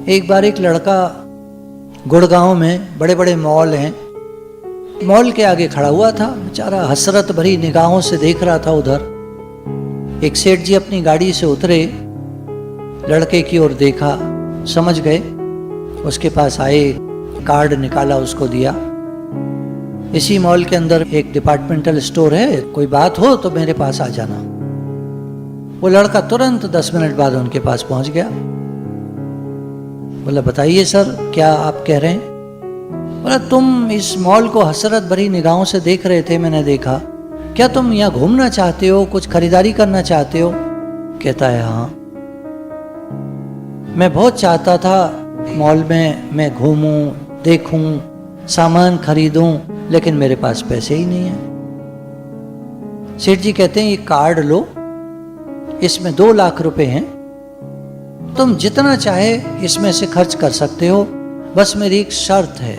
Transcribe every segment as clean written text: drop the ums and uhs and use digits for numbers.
एक बार एक लड़का गुड़गांव में बड़े बड़े मॉल हैं, मॉल के आगे खड़ा हुआ था। बेचारा हसरत भरी निगाहों से देख रहा था उधर। एक सेठ जी अपनी गाड़ी से उतरे, लड़के की ओर देखा, समझ गए, उसके पास आए, कार्ड निकाला, उसको दिया। इसी मॉल के अंदर एक डिपार्टमेंटल स्टोर है, कोई बात हो तो मेरे पास आ जाना। वो लड़का तुरंत 10 मिनट बाद उनके पास पहुंच गया। बोला, बताइए सर, क्या आप कह रहे हैं? बोला, तुम इस मॉल को हसरत भरी निगाहों से देख रहे थे, मैंने देखा। क्या तुम यहाँ घूमना चाहते हो, कुछ खरीदारी करना चाहते हो? कहता है, हाँ, मैं बहुत चाहता था मॉल में मैं घूमूं, देखूं, सामान खरीदूं, लेकिन मेरे पास पैसे ही नहीं है। सेठ जी कहते हैं, ये कार्ड लो, इसमें 2 लाख रुपए हैं, तुम जितना चाहे इसमें से खर्च कर सकते हो, बस मेरी एक शर्त है,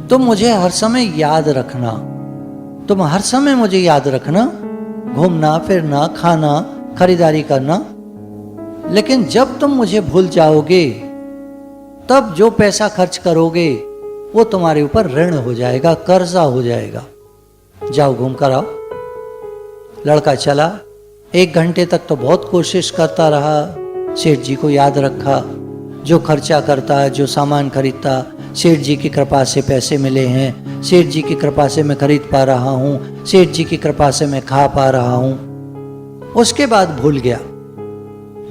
तुम मुझे हर समय याद रखना, तुम हर समय मुझे याद रखना, घूमना फिरना, खाना, खरीदारी करना, लेकिन जब तुम मुझे भूल जाओगे तब जो पैसा खर्च करोगे वो तुम्हारे ऊपर ऋण हो जाएगा, कर्जा हो जाएगा। जाओ घूम कर आओ। लड़का चला। 1 घंटे तक तो बहुत कोशिश करता रहा, सेठ जी को याद रखा, जो खर्चा करता है, जो सामान खरीदता, सेठ जी की कृपा से पैसे मिले हैं, सेठ जी की कृपा से मैं खरीद पा रहा हूँ, सेठ जी की कृपा से मैं खा पा रहा हूँ। उसके बाद भूल गया।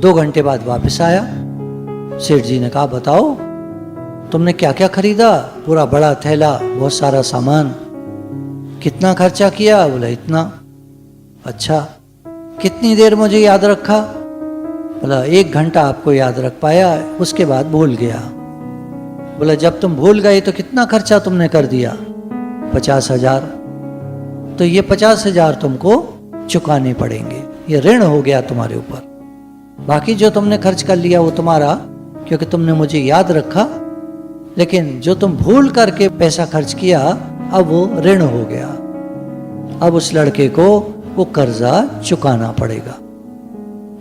2 घंटे बाद वापस आया। सेठ जी ने कहा, बताओ तुमने क्या क्या खरीदा? पूरा बड़ा थैला, बहुत सारा सामान। कितना खर्चा किया? बोला, इतना। अच्छा, कितनी देर मुझे याद रखा? बोला, 1 घंटा आपको याद रख पाया, उसके बाद भूल गया। बोला, जब तुम भूल गए तो कितना खर्चा तुमने कर दिया? 50,000। तो ये 50,000 तुमको चुकाने पड़ेंगे, ये ऋण हो गया तुम्हारे ऊपर। बाकी जो तुमने खर्च कर लिया वो तुम्हारा, क्योंकि तुमने मुझे याद रखा, लेकिन जो तुम भूल करके पैसा खर्च किया, अब वो ऋण हो गया। अब उस लड़के को वो कर्जा चुकाना पड़ेगा।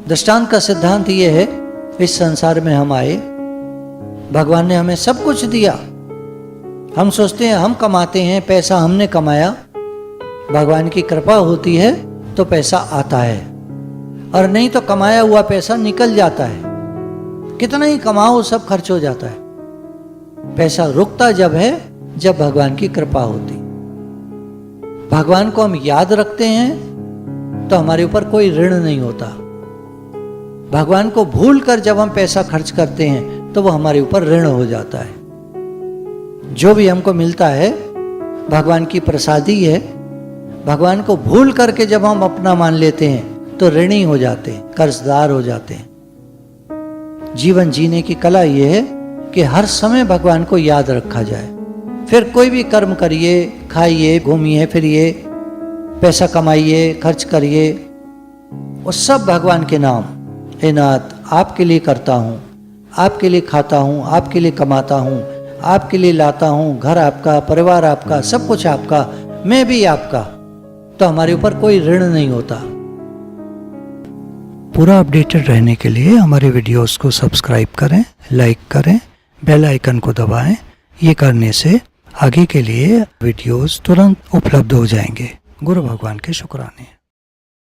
दृष्टांत का सिद्धांत ये है, इस संसार में हम आए, भगवान ने हमें सब कुछ दिया। हम सोचते हैं हम कमाते हैं, पैसा हमने कमाया। भगवान की कृपा होती है तो पैसा आता है, और नहीं तो कमाया हुआ पैसा निकल जाता है। कितना ही कमाओ सब खर्च हो जाता है। पैसा रुकता जब है, जब भगवान की कृपा होती। भगवान को हम याद रखते हैं तो हमारे ऊपर कोई ऋण नहीं होता। भगवान को भूल कर जब हम पैसा खर्च करते हैं तो वो हमारे ऊपर ऋण हो जाता है। जो भी हमको मिलता है भगवान की प्रसादी है। भगवान को भूल करके जब हम अपना मान लेते हैं तो ऋणी हो जाते हैं, कर्जदार हो जाते हैं। जीवन जीने की कला ये है कि हर समय भगवान को याद रखा जाए। फिर कोई भी कर्म करिए, खाइए, घूमिए फिरिए, पैसा कमाइए, खर्च करिए, वो सब भगवान के नाम। हे नाथ, आपके लिए करता हूँ, आपके लिए खाता हूँ, आपके लिए कमाता हूँ, आपके लिए लाता हूँ, घर आपका, परिवार आपका, सब कुछ आपका, मैं भी आपका, तो हमारे ऊपर कोई ऋण नहीं होता। पूरा अपडेटेड रहने के लिए हमारे वीडियोस को सब्सक्राइब करें, लाइक करें, बेल आइकन को दबाएं। ये करने से आगे के लिए वीडियोस तुरंत उपलब्ध हो जाएंगे। गुरु भगवान के शुक्राने।